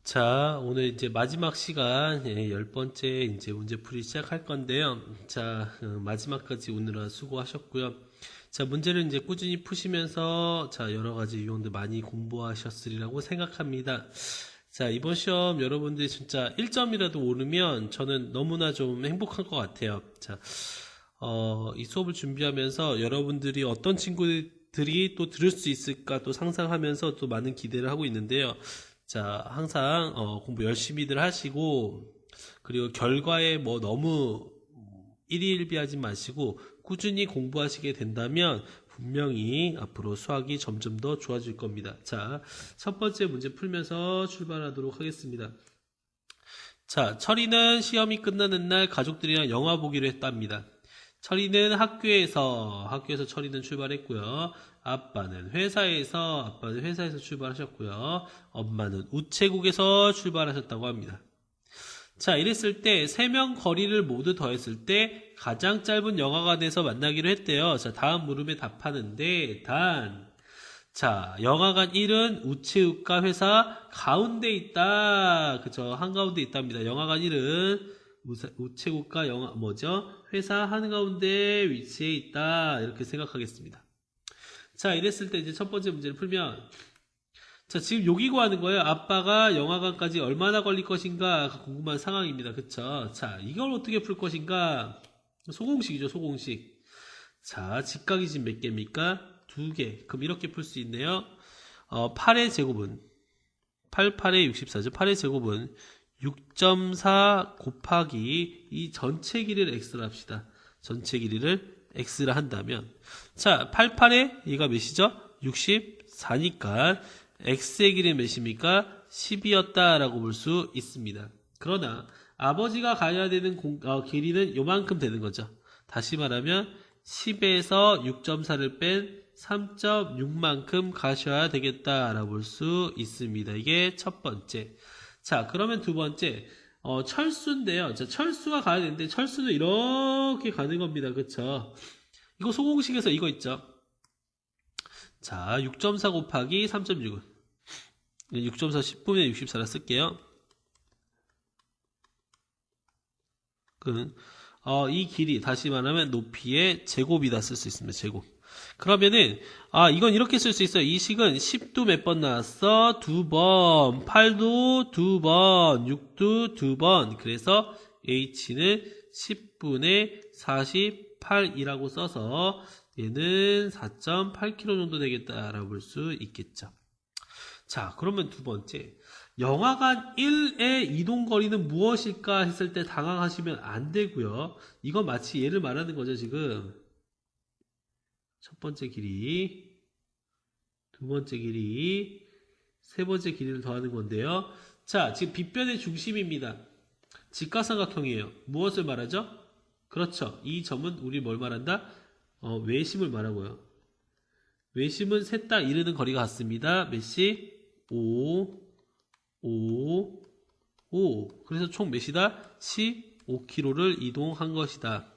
자, 오늘 이제 마지막 시간, 10번째 이제 문제풀이 시작할 건데요. 자, 마지막까지 오늘은 수고하셨고요. 자, 문제를 이제 꾸준히 푸시면서, 자, 여러 가지 유형들 많이 공부하셨으리라고 생각합니다. 자, 이번 시험 여러분들이 진짜 1점이라도 오르면 저는 너무나 좀 행복할 것 같아요. 자, 이 수업을 준비하면서 여러분들이 어떤 친구들이 또 들을 수 있을까 또 상상하면서 또 많은 기대를 하고 있는데요. 자, 항상 공부 열심히들 하시고, 그리고 결과에 뭐 너무 일희일비하지 마시고 꾸준히 공부하시게 된다면 분명히 앞으로 수학이 점점 더 좋아질 겁니다. 자, 첫 번째 문제 풀면서 출발하도록 하겠습니다. 자, 철이는 시험이 끝나는 날 가족들이랑 영화 보기로 했답니다. 철이는 학교에서 철이는 출발했고요. 아빠는 회사에서 출발하셨고요. 엄마는 우체국에서 출발하셨다고 합니다. 자, 이랬을 때 3명 거리를 모두 더했을 때 가장 짧은 영화관에서 만나기로 했대요. 자, 다음 물음에 답하는데 자, 영화관 1은 우체국과 회사 가운데 있다. 그죠? 한가운데 있답니다. 영화관 1은 우체국과 회사 한가운데 위치해 있다. 이렇게 생각하겠습니다. 자, 이랬을 때 이제 첫 번째 문제를 풀면, 자, 지금 여기 구하는 거예요. 아빠가 영화관까지 얼마나 걸릴 것인가 궁금한 상황입니다. 그쵸? 자, 이걸 어떻게 풀 것인가? 소공식이죠, 소공식. 자, 직각이 지금 몇 개입니까? 2개. 그럼 이렇게 풀 수 있네요. 8의 제곱은 8의 64죠. 8의 제곱은 6.4 곱하기 이 전체 길이를 x로 합시다. 전체 길이를 x라 한다면, 자, 88에 얘가 몇이죠? 64니까 x의 길이 몇입니까? 10이었다라고 볼 수 있습니다. 그러나 아버지가 가야 되는 길이는 요만큼 되는 거죠. 다시 말하면 10에서 6.4를 뺀 3.6만큼 가셔야 되겠다라고 볼 수 있습니다. 이게 첫 번째. 자, 그러면 두 번째, 철수인데요. 자, 철수가 가야 되는데, 철수는 이렇게 가는 겁니다. 그쵸? 이거 소공식에서 이거 있죠? 자, 6.4 곱하기 3.6은 6.4 10분의 64라 쓸게요. 이 길이, 다시 말하면 높이의 제곱이다 쓸 수 있습니다. 제곱. 그러면은, 이건 이렇게 쓸 수 있어요. 이 식은 10도 몇 번 나왔어? 2번. 8도 2번. 6도 2번. 그래서 h는 10분의 48이라고 써서 얘는 4.8km 정도 되겠다라고 볼 수 있겠죠. 자, 그러면 두 번째. 영화관 1의 이동거리는 무엇일까 했을 때 당황하시면 안 되고요. 이건 마치 얘를 말하는 거죠, 지금. 첫 번째 길이, 두 번째 길이, 세 번째 길이를 더하는 건데요. 자, 지금 빗변의 중심입니다. 직각삼각형이에요. 무엇을 말하죠? 그렇죠. 이 점은 우리 뭘 말한다? 외심을 말하고요. 외심은 셋 다 이르는 거리가 같습니다. 몇시? 5. 그래서 총 몇이다? 15km를 이동한 것이다.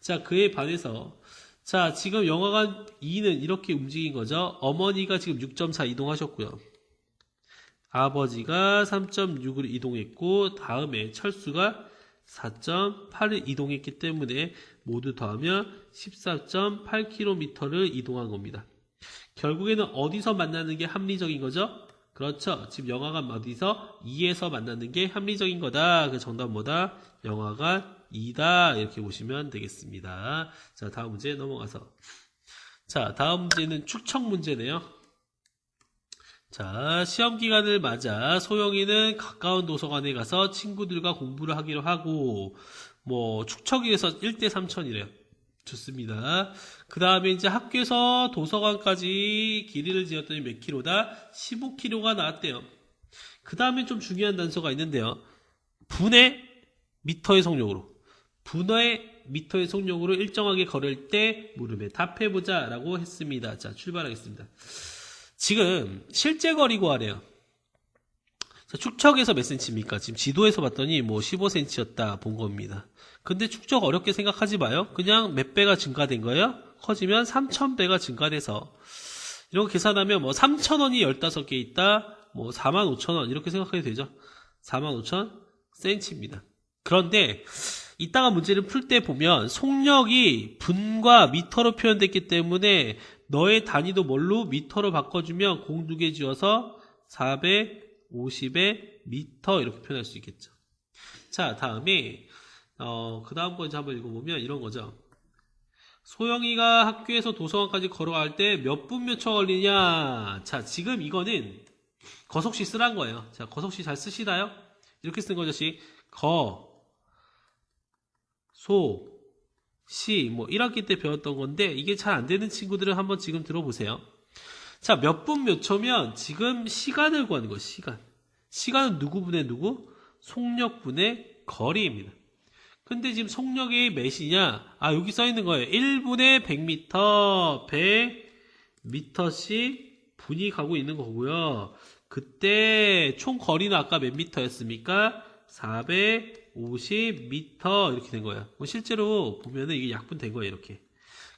자, 그에 반해서, 자, 지금 영화관 2는 이렇게 움직인 거죠. 어머니가 지금 6.4 이동하셨고요. 아버지가 3.6을 이동했고, 다음에 철수가 4.8을 이동했기 때문에 모두 더하면 14.8km를 이동한 겁니다. 결국에는 어디서 만나는 게 합리적인 거죠? 그렇죠. 지금 영화관 어디서? 2에서 만나는 게 합리적인 거다. 그 정답 뭐다? 영화관 2다. 이렇게 보시면 되겠습니다. 자, 다음 문제 넘어가서. 자, 다음 문제는 축척 문제네요. 자, 시험 기간을 맞아 소영이는 가까운 도서관에 가서 친구들과 공부를 하기로 하고, 축척에서 1대 3천이래요. 좋습니다. 그 다음에 이제 학교에서 도서관까지 길이를 지었더니 몇 킬로다? 15km가 나왔대요. 그 다음에 좀 중요한 단서가 있는데요. 분의 미터의 속력으로. 분의 미터의 속력으로 일정하게 걸을 때 물음에 답해보자 라고 했습니다. 자, 출발하겠습니다. 지금 실제 거리 구하래요. 자, 축척에서 몇 cm입니까? 지금 지도에서 봤더니 15cm였다 본 겁니다. 근데 축척 어렵게 생각하지 마요. 그냥 몇 배가 증가된 거예요? 커지면 3000배가 증가돼서 이런 거 계산하면 3000원이 15개 있다. 뭐 45,000원 이렇게 생각해도 되죠. 45,000cm입니다. 그런데 이따가 문제를 풀 때 보면 속력이 분과 미터로 표현됐기 때문에 너의 단위도 뭘로? 미터로 바꿔주면 공 2개 지어서 450에 미터 이렇게 표현할 수 있겠죠. 자, 다음에 그 다음 거 이제 한번 읽어보면 이런 거죠. 소영이가 학교에서 도서관까지 걸어갈 때 몇 분 몇 초 걸리냐. 자, 지금 이거는 거속시 쓰란 거예요. 자, 거속시 잘 쓰시나요? 이렇게 쓰는 거죠. 시 뭐 1학기 때 배웠던 건데 이게 잘 안 되는 친구들은 한번 지금 들어보세요. 자, 몇 분 몇 초면 지금 시간을 구하는 거예요. 시간은 누구분의 누구? 속력분의 거리입니다. 근데 지금 속력이 몇이냐? 아, 여기 써 있는 거예요. 1분에 100m, 100m씩 분이 가고 있는 거고요. 그때 총 거리는 아까 몇 미터였습니까? 450m 이렇게 된 거예요. 실제로 보면은 이게 약분 된 거예요. 이렇게.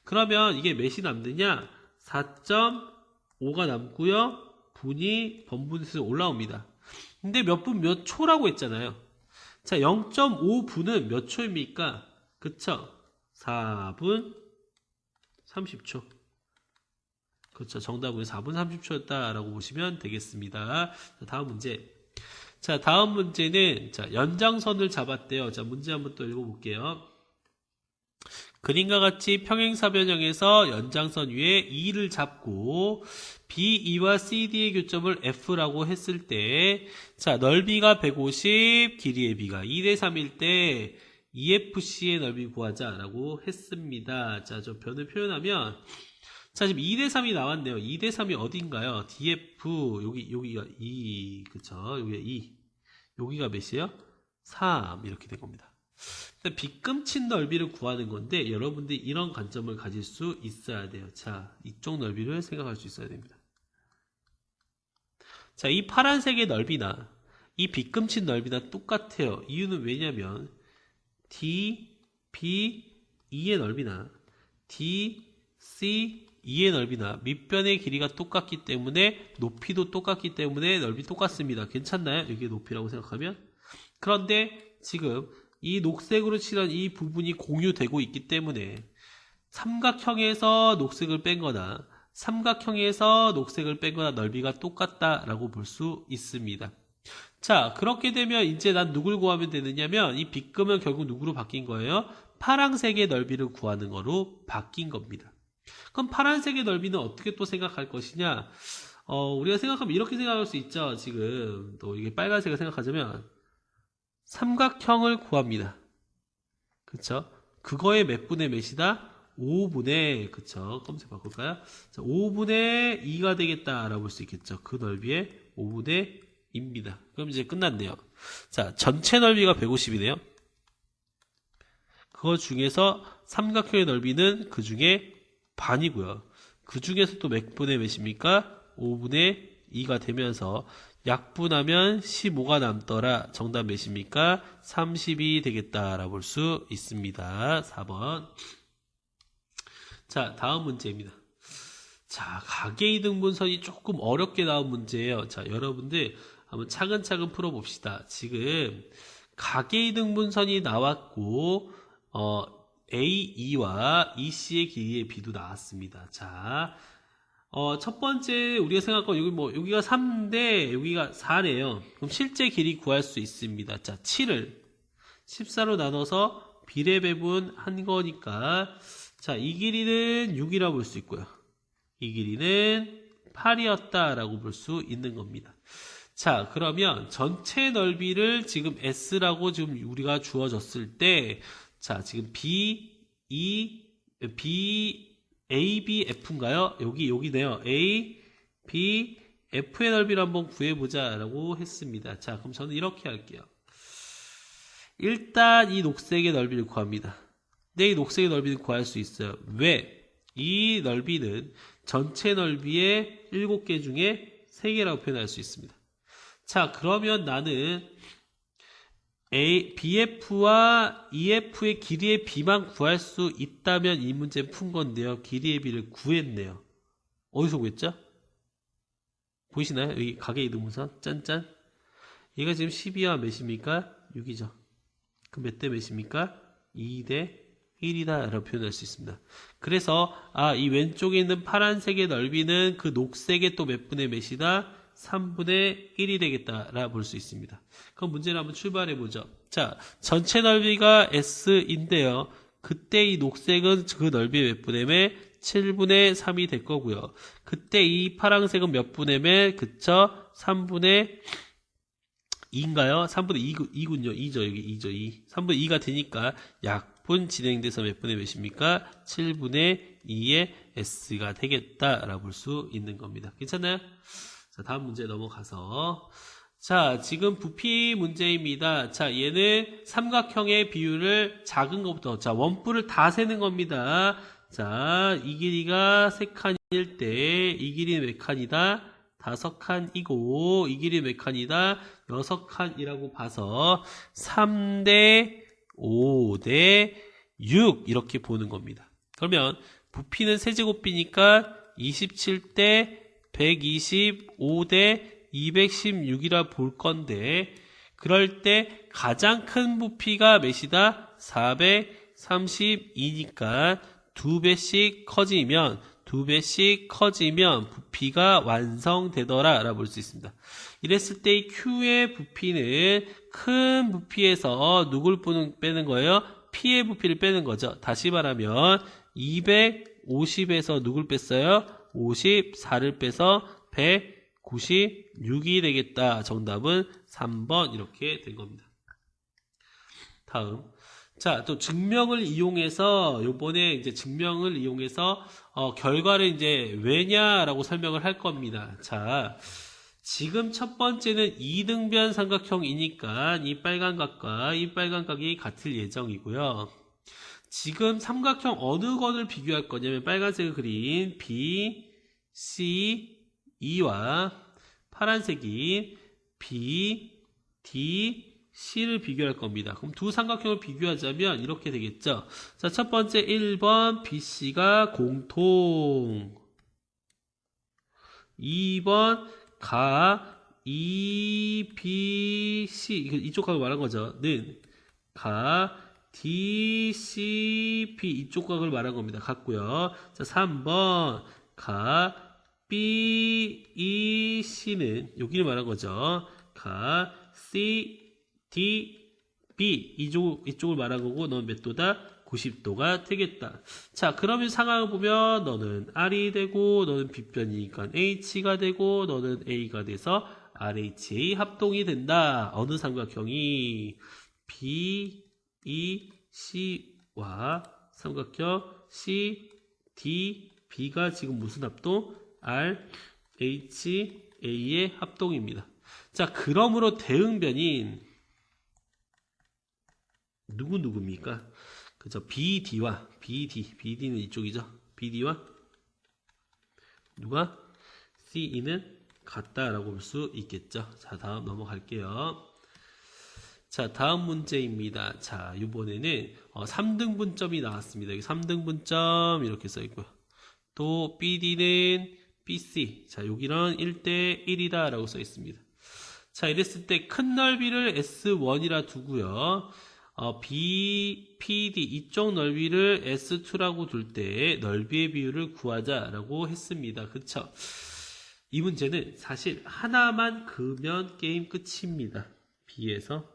그러면 이게 몇이 남느냐? 4.5가 남고요. 분이 번분수에 올라옵니다. 근데 몇 분 몇 초라고 했잖아요. 자, 0.5분은 몇 초입니까? 그쵸? 4분 30초. 그렇죠. 정답은 4분 30초였다라고 보시면 되겠습니다. 자, 다음 문제. 자, 다음 문제는 자, 연장선을 잡았대요. 자, 문제 한번 또 읽어볼게요. 그림과 같이 평행사변형에서 연장선 위에 E를 잡고 BE와 CD의 교점을 F라고 했을 때, 자, 넓이가 150, 길이의 B가 2대 3일 때 EFC의 넓이 구하자라고 했습니다. 자, 저 변을 표현하면, 자, 지금 2대 3이 나왔네요. 2대 3이 어딘가요? DF, 여기가 2, 그쵸? 여기가 2. 여기가 몇이에요? 3, 이렇게 된 겁니다. 빗금친 넓이를 구하는 건데 여러분들이 이런 관점을 가질 수 있어야 돼요. 자, 이쪽 넓이를 생각할 수 있어야 됩니다. 자, 이 파란색의 넓이나 이 빗금친 넓이나 똑같아요. 이유는 왜냐면 D, B, E의 넓이나 D, C, E의 넓이나 밑변의 길이가 똑같기 때문에 높이도 똑같기 때문에 넓이 똑같습니다. 괜찮나요? 이게 높이라고 생각하면? 그런데 지금 이 녹색으로 칠한 이 부분이 공유되고 있기 때문에 삼각형에서 녹색을 뺀 거나 삼각형에서 녹색을 뺀 거나 넓이가 똑같다라고 볼 수 있습니다. 자, 그렇게 되면 이제 난 누굴 구하면 되느냐면 이 빗금은 결국 누구로 바뀐 거예요? 파란색의 넓이를 구하는 거로 바뀐 겁니다. 그럼 파란색의 넓이는 어떻게 또 생각할 것이냐? 우리가 생각하면 이렇게 생각할 수 있죠. 지금 또 이게 빨간색을 생각하자면 삼각형을 구합니다. 그쵸? 그거의 몇 분의 몇이다? 5분의, 그쵸? 검색 바꿀까요? 자, 5분의 2가 되겠다라고 볼 수 있겠죠. 그 넓이의 5분의 2입니다. 그럼 이제 끝났네요. 자, 전체 넓이가 150이네요. 그거 중에서 삼각형의 넓이는 그 중에 반이고요. 그 중에서 또 몇 분의 몇입니까? 5분의 2가 되면서 약분하면 15가 남더라. 정답 몇입니까? 30이 되겠다라고 볼 수 있습니다. 4번. 자, 다음 문제입니다. 자, 가계이등분선이 조금 어렵게 나온 문제예요. 자, 여러분들 한번 차근차근 풀어봅시다. 지금 가계이등분선이 나왔고 AE와 EC의 길이의 B도 나왔습니다. 자, 첫 번째 우리가 생각하고 여기가 3인데 여기가 4네요. 그럼 실제 길이 구할 수 있습니다. 자, 7을 14로 나눠서 비례배분한 거니까 자, 이 길이는 6이라고 볼 수 있고요. 이 길이는 8이었다라고 볼 수 있는 겁니다. 자, 그러면 전체 넓이를 지금 S라고 지금 우리가 주어졌을 때 자, 지금 A, B, F인가요? 여기네요. A, B, F의 넓이를 한번 구해보자라고 했습니다. 자, 그럼 저는 이렇게 할게요. 일단 이 녹색의 넓이를 구합니다. 네, 이 녹색의 넓이를 구할 수 있어요. 왜? 이 넓이는 전체 넓이의 7개 중에 3개라고 표현할 수 있습니다. 자, 그러면 나는 BF와 EF의 길이의 B만 구할 수 있다면 이 문제 푼 건데요. 길이의 B를 구했네요. 어디서 구했죠? 보이시나요? 여기 가계 이등분선 짠짠. 얘가 지금 12와 몇입니까? 6이죠. 그럼 몇 대 몇입니까? 2대 1이다 라고 표현할 수 있습니다. 그래서 이 왼쪽에 있는 파란색의 넓이는 그 녹색의 또 몇 분의 몇이다? 3분의 1이 되겠다라 볼 수 있습니다. 그럼 문제를 한번 출발해 보죠. 자, 전체 넓이가 S인데요. 그때 이 녹색은 그 넓이의 몇 분의 몇? 7분의 3이 될 거고요. 그때 이 파란색은 몇 분의 몇? 그쵸? 3분의 2인가요? 3분의 2군요. 2죠. 여기 2죠. 2. 3분의 2가 되니까 약분 진행돼서 몇 분의 몇입니까? 7분의 2의 S가 되겠다라고 볼 수 있는 겁니다. 괜찮나요? 자, 다음 문제 넘어가서. 자, 지금 부피 문제입니다. 자, 얘는 삼각형의 비율을 작은 것부터, 자, 원뿔을 다 세는 겁니다. 자, 이 길이가 3칸일 때, 이 길이는 몇 칸이다? 5칸이고, 이 길이 몇 칸이다? 6칸이라고 봐서 3대 5대 6 이렇게 보는 겁니다. 그러면 부피는 세제곱비니까 27대 125대 216이라 볼 건데, 그럴 때 가장 큰 부피가 몇이다? 432니까 2배씩 커지면 부피가 완성되더라 라고 볼 수 있습니다. 이랬을 때 이 Q의 부피는 큰 부피에서 누굴 빼는 거예요? P의 부피를 빼는 거죠. 다시 말하면 250에서 누굴 뺐어요? 54를 빼서 196이 되겠다. 정답은 3번 이렇게 된 겁니다. 다음. 자, 또 증명을 이용해서 요번에 이제 증명을 이용해서 결과를 이제 왜냐라고 설명을 할 겁니다. 자, 지금 첫 번째는 이등변 삼각형이니까 이 빨간 각과 이 빨간 각이 같을 예정이고요. 지금 삼각형 어느 건을 비교할 거냐면 빨간색을 그린 B, C, E와 파란색인 B, D, C를 비교할 겁니다. 그럼 두 삼각형을 비교하자면 이렇게 되겠죠. 자, 첫 번째 1번 BC가 공통, 2번 가 EBC, 이쪽 각을 말한 거죠. 는 가 DCP, 이쪽 각을 말한 겁니다. 같고요. 자, 3번 가 BEC는 여기를 말한 거죠. 가 CDB, 이쪽을 말한 거고, 너는 몇 도다? 90도가 되겠다. 자, 그러면 상황을 보면 너는 R이 되고 너는 B변이니까 H가 되고 너는 A가 돼서 RHA 합동이 된다. 어느 삼각형이? BEC와 삼각형 CDB가 지금 무슨 합동? RHA의 합동입니다. 자, 그러므로 대응변인 누구입니까? 그죠? BD와 BD는 이쪽이죠. BD와 누가? CE는 같다라고 볼 수 있겠죠. 자, 다음 넘어갈게요. 자, 다음 문제입니다. 자, 이번에는 3등분점이 나왔습니다. 여기 3등분점 이렇게 써있고요. 또 BD는 BC, 자, 여기는 1대 1이다 라고 써있습니다. 자, 이랬을 때 큰 넓이를 S1이라 두고요. PD 이쪽 넓이를 S2라고 둘 때 넓이의 비율을 구하자라고 했습니다. 그쵸? 이 문제는 사실 하나만 그으면 게임 끝입니다. B에서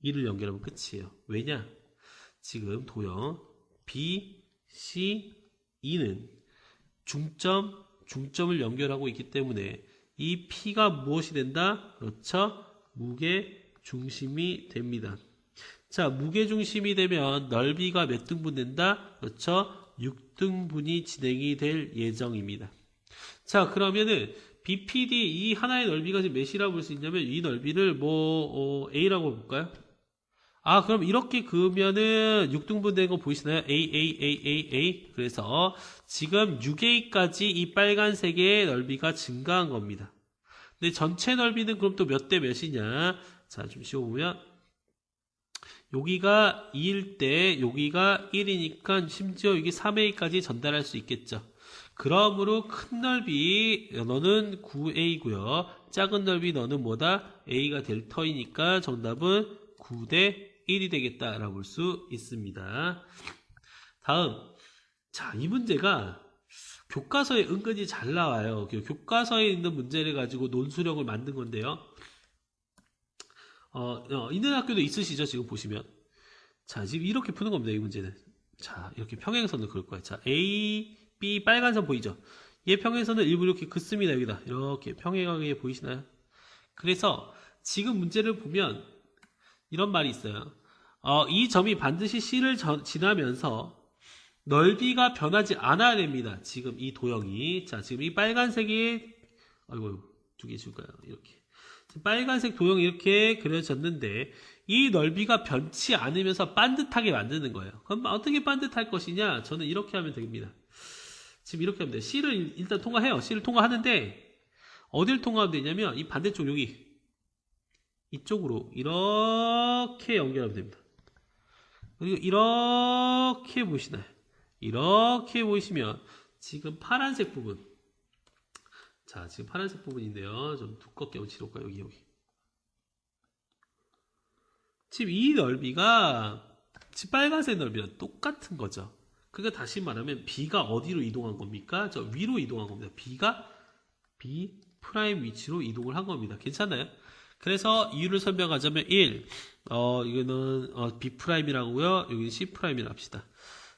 2를 연결하면 끝이에요. 왜냐? 지금 도형 B, C, E는 중점을 연결하고 있기 때문에 이 P가 무엇이 된다? 그렇죠? 무게 중심이 됩니다. 자, 무게중심이 되면 넓이가 몇 등분 된다? 그렇죠? 6등분이 진행이 될 예정입니다. 자, 그러면은 BPD 이 하나의 넓이가 지금 몇이라고 볼 수 있냐면 이 넓이를 A라고 볼까요? 그럼 이렇게 그으면은 6등분 된 거 보이시나요? A. 그래서 지금 6A까지 이 빨간색의 넓이가 증가한 겁니다. 근데 전체 넓이는 그럼 또 몇 대 몇이냐? 자, 좀 씌워보면 여기가 2일 때 여기가 1이니까 심지어 여기 3A까지 전달할 수 있겠죠. 그러므로 큰 넓이 너는 9a고요. 작은 넓이 너는 뭐다? a가 될 터이니까 정답은 9대 1이 되겠다라고 볼 수 있습니다. 다음, 자, 이 문제가 교과서에 은근히 잘 나와요. 교과서에 있는 문제를 가지고 논술형을 만든 건데요. 있는 학교도 있으시죠? 지금 보시면. 자, 지금 이렇게 푸는 겁니다. 이 문제는. 자, 이렇게 평행선을 그을 거예요. 자, A, B 빨간 선 보이죠? 얘 평행선을 일부 이렇게 긋습니다. 여기다. 이렇게 평행하게 보이시나요? 그래서 지금 문제를 보면 이런 말이 있어요. 이 점이 반드시 C를 지나면서 넓이가 변하지 않아야 됩니다. 지금 이 도형이. 자, 지금 이 빨간색이, 아이고, 두 개 줄까요? 이렇게. 빨간색 도형이 이렇게 그려졌는데, 이 넓이가 변치 않으면서 반듯하게 만드는 거예요. 그럼 어떻게 반듯할 것이냐? 저는 이렇게 하면 됩니다. 지금 이렇게 하면 돼요. C를 일단 통과해요. C를 통과하는데, 어딜 통과하면 되냐면, 이 반대쪽 여기, 이쪽으로 이렇게 연결하면 됩니다. 그리고 이렇게 보시나요? 이렇게 보이시면 지금 파란색 부분, 자, 지금 파란색 부분인데요. 좀 두껍게 한번 칠해볼까요? 여기. 지금 이 넓이가 지금 빨간색 넓이랑 똑같은 거죠. 그러니까 다시 말하면 B가 어디로 이동한 겁니까? 저 위로 이동한 겁니다. B가 B 프라임 위치로 이동을 한 겁니다. 괜찮나요? 그래서 이유를 설명하자면 1, 이거는 B 프라임이라고요. 여기는 C 프라임이라 합시다.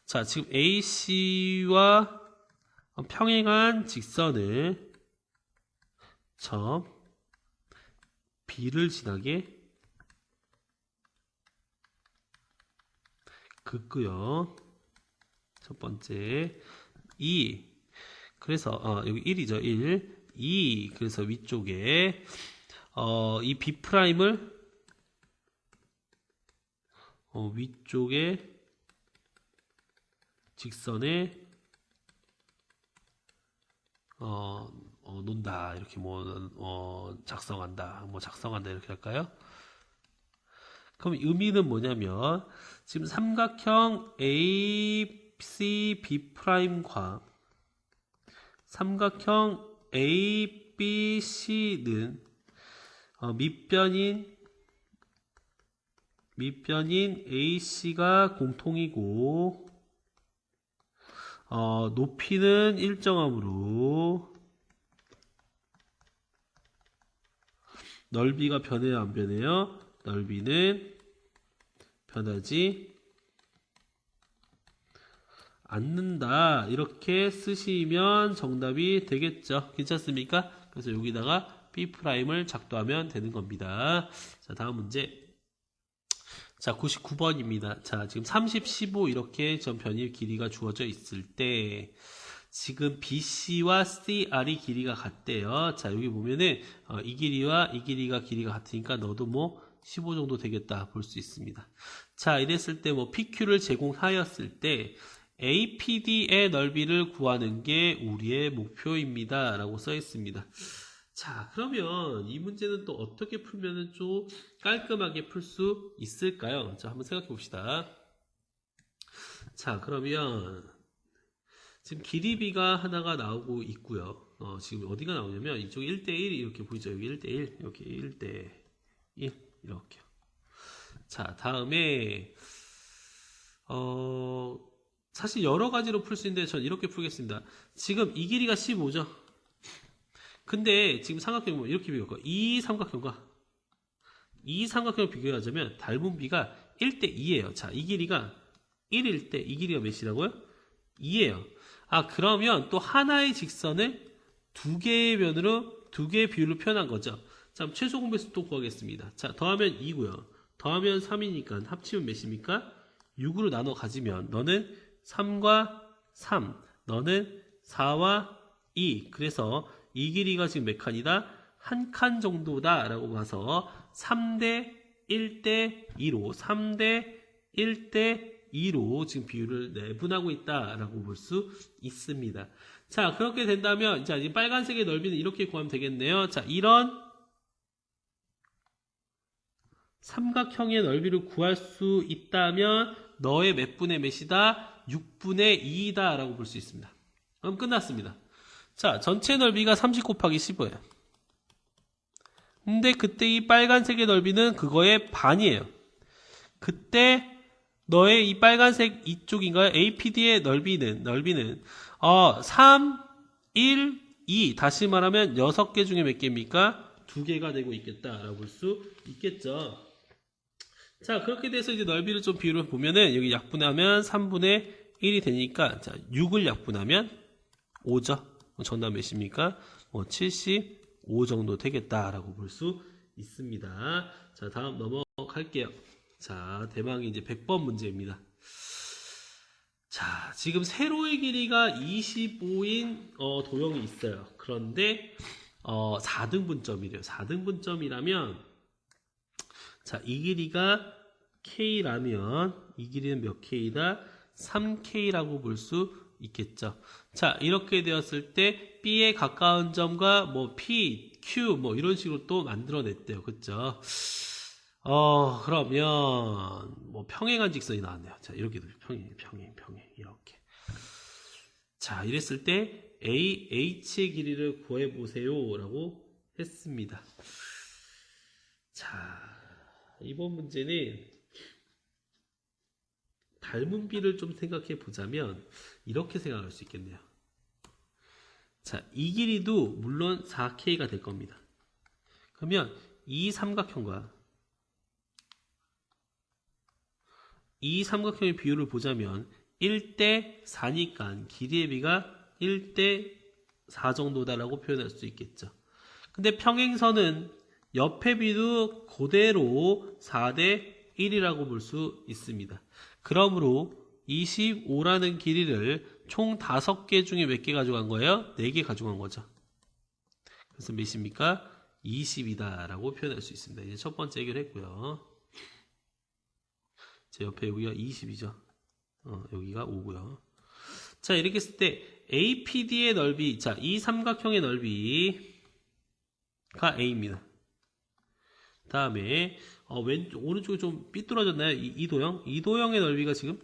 자, 지금 AC와 평행한 직선을 점 B를 지나게 긋고요. 첫 번째 2, 그래서 여기 1이죠. 1, 2, 그래서 위쪽에 이 B 프라임을 위쪽에 직선에 논다, 이렇게 작성한다, 작성한다 이렇게 할까요? 그럼 의미는 뭐냐면 지금 삼각형 ABC B'과 삼각형 ABC는 밑변인 AC가 공통이고 높이는 일정하므로 넓이가 변해요, 안 변해요? 넓이는 변하지 않는다. 이렇게 쓰시면 정답이 되겠죠. 괜찮습니까? 그래서 여기다가 B'을 작도하면 되는 겁니다. 자, 다음 문제. 자, 99번입니다. 자, 지금 30, 15 이렇게 점 변일 길이가 주어져 있을 때 지금 BC와 CR이 길이가 같대요. 자, 여기 보면은 이 길이와 이 길이가 같으니까 너도 15 정도 되겠다 볼 수 있습니다. 자, 이랬을 때 PQ를 제공하였을 때 APD의 넓이를 구하는 게 우리의 목표입니다. 라고 써 있습니다. 자, 그러면 이 문제는 또 어떻게 풀면 좀 깔끔하게 풀 수 있을까요? 자, 한번 생각해 봅시다. 자, 그러면 지금 길이비가 하나가 나오고 있고요. 지금 어디가 나오냐면 이쪽 1대1 이렇게 보이죠? 여기 1대1, 여기 1대1 이렇게. 자, 다음에 사실 여러 가지로 풀 수 있는데 전 이렇게 풀겠습니다. 지금 이 길이가 15죠? 근데 지금 삼각형 이렇게 비교할까요? 이 삼각형과 이 삼각형을 비교하자면 닮은 비가 1대2예요. 자, 이 길이가 1일 때 이 길이가 몇이라고요? 2예요. 그러면 또 하나의 직선을 두 개의 변으로 두 개의 비율로 표현한 거죠. 자, 최소 공배수 또 구하겠습니다. 자, 더하면 2고요. 더하면 3이니까 합치면 몇입니까? 6으로 나눠 가지면 너는 3과 3, 너는 4와 2. 그래서 이 길이가 지금 몇 칸이다? 한 칸 정도다 라고 봐서 3대 1대 2로 3대 1대 2로 지금 비율을 내분하고 있다라고 볼 수 있습니다. 자, 그렇게 된다면 자, 이 빨간색의 넓이는 이렇게 구하면 되겠네요. 자, 이런 삼각형의 넓이를 구할 수 있다면 너의 몇 분의 몇이다? 6분의 2이다 라고 볼 수 있습니다. 그럼 끝났습니다. 자, 전체 넓이가 30 곱하기 15예요. 근데 그때 이 빨간색의 넓이는 그거의 반이에요. 그때 너의 이 빨간색 이쪽인가요? APD의 넓이는 3, 1, 2 다시 말하면 6개 중에 몇 개입니까? 2개가 되고 있겠다라고 볼 수 있겠죠. 자, 그렇게 돼서 이제 넓이를 좀 비율을 보면은 여기 약분하면 3분의 1이 되니까 자, 6을 약분하면 5죠. 정답 몇입니까? 75 정도 되겠다라고 볼 수 있습니다. 자, 다음 넘어갈게요. 자, 대망의 이제 100번 문제입니다. 자, 지금 세로의 길이가 25인 도형이 있어요. 그런데 4등분점이래요. 4등분점이라면 자, 이 길이가 K라면 이 길이는 몇 K다? 3K라고 볼 수 있겠죠. 자, 이렇게 되었을 때 B에 가까운 점과 뭐 P, Q 뭐 이런 식으로 또 만들어냈대요. 그쵸? 그러면 뭐 평행한 직선이 나왔네요. 자, 이렇게 평행 이렇게. 자, 이랬을 때 AH의 길이를 구해 보세요라고 했습니다. 자, 이번 문제는 닮은 비를 좀 생각해 보자면 이렇게 생각할 수 있겠네요. 자, 이 길이도 물론 4K가 될 겁니다. 그러면 이 삼각형과 이 삼각형의 비율을 보자면 1대 4니까 길이의 비가 1대 4 정도다라고 표현할 수 있겠죠. 근데 평행선은 옆의 비도 그대로 4대 1이라고 볼 수 있습니다. 그러므로 25라는 길이를 총 5개 중에 몇 개 가져간 거예요? 4개 가져간 거죠. 그래서 몇입니까? 20이다 라고 표현할 수 있습니다. 이제 첫 번째 해결했고요. 제 옆에 여기가 20이죠. 여기가 5고요. 자, 이렇게 했을 때 APD의 넓이, 자, 이 삼각형의 넓이가 A입니다. 다음에 오른쪽이 좀 삐뚤어졌나요? 이 도형? 이 도형의 넓이가 지금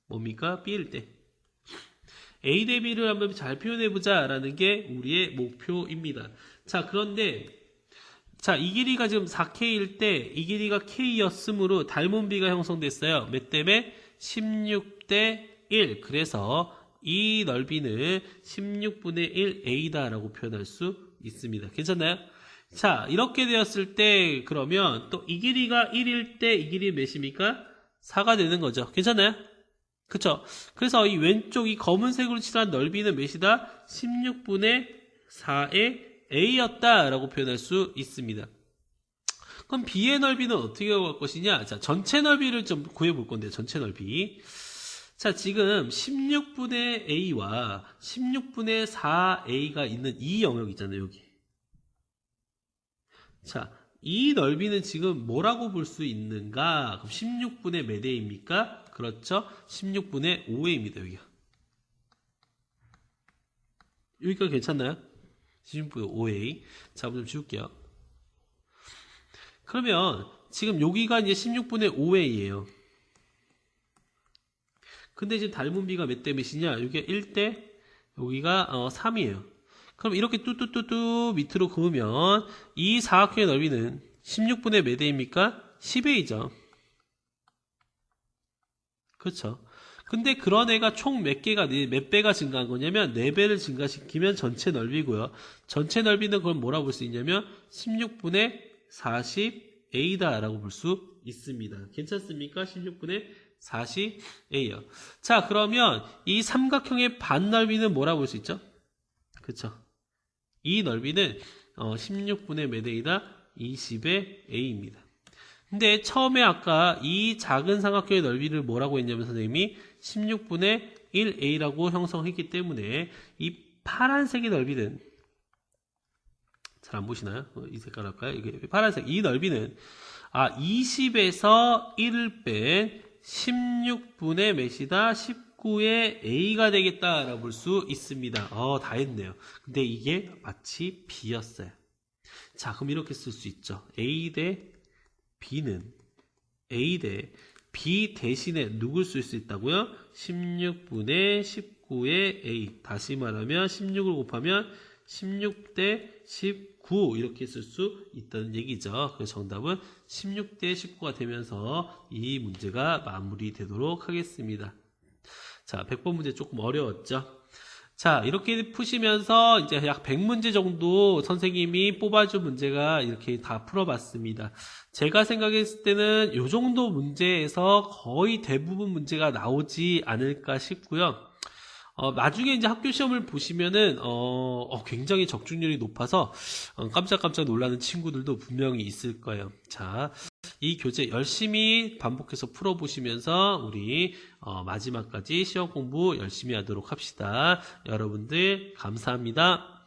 뭡니까? B일 때 A 대 B를 한번 잘 표현해보자 라는 게 우리의 목표입니다. 자, 그런데 자, 이 길이가 지금 4K일 때 이 길이가 K였으므로 닮은 비가 형성됐어요. 몇 때문에? 16대 1. 그래서 이 넓이는 16분의 1A다 라고 표현할 수 있습니다. 괜찮나요? 자, 이렇게 되었을 때 그러면 또 이 길이가 1일 때 이 길이 몇입니까? 4가 되는 거죠. 괜찮나요? 그쵸? 그래서 이 왼쪽 이 검은색으로 칠한 넓이는 몇이다? 16분의 4의 A였다라고 표현할 수 있습니다. 그럼 B의 넓이는 어떻게 구할 것이냐? 자, 전체 넓이를 좀 구해볼 건데요. 전체 넓이. 자, 지금 16분의 A와 16분의 4A가 있는 이 영역 있잖아요. 여기. 자, 이 넓이는 지금 뭐라고 볼 수 있는가? 그럼 16분의 몇 A입니까? 그렇죠. 16분의 5A입니다. 여기가. 여기까지 괜찮나요? 16분의 5A. 자, 좀 지울게요. 그러면 지금 여기가 이제 16분의 5A예요. 근데 지금 닮은 비가 몇 대 몇이냐? 여기가 1대, 여기가 3이에요. 그럼 이렇게 뚜뚜뚜뚜 밑으로 그으면 이 사각형의 넓이는 16분의 몇 A입니까? 10A죠. 그렇죠. 근데 그런 애가 총 몇 배가 증가한 거냐면 4배를 증가시키면 전체 넓이고요. 전체 넓이는 그럼 뭐라고 볼 수 있냐면 16분의 40A다 라고 볼 수 있습니다. 괜찮습니까? 16분의 40A요. 자, 그러면 이 삼각형의 반 넓이는 뭐라고 볼 수 있죠? 그쵸. 이 넓이는 16분의 몇 A다? 20의 A입니다. 근데 처음에 아까 이 작은 삼각형의 넓이를 뭐라고 했냐면 선생님이 16분의 1A라고 형성했기 때문에 이 파란색의 넓이는 잘 안 보시나요? 이 색깔 할까요? 이게 파란색. 이 넓이는 20에서 1을 뺀 16분의 몇이다? 19의 A가 되겠다라고 볼 수 있습니다. 다 했네요. 근데 이게 마치 B였어요. 자, 그럼 이렇게 쓸 수 있죠. A 대 B는 A 대 B 대신에 누굴 쓸 수 있다고요? 16분의 19의 A. 다시 말하면 16을 곱하면 16대 19 이렇게 쓸 수 있다는 얘기죠. 그래서 정답은 16대 19가 되면서 이 문제가 마무리되도록 하겠습니다. 자, 100번 문제 조금 어려웠죠? 자, 이렇게 푸시면서 이제 약 100문제 정도 선생님이 뽑아준 문제가 이렇게 다 풀어봤습니다. 제가 생각했을 때는 이 정도 문제에서 거의 대부분 문제가 나오지 않을까 싶고요. 나중에 이제 학교 시험을 보시면은, 굉장히 적중률이 높아서, 깜짝깜짝 놀라는 친구들도 분명히 있을 거예요. 자, 이 교재 열심히 반복해서 풀어보시면서, 우리, 마지막까지 시험 공부 열심히 하도록 합시다. 여러분들, 감사합니다.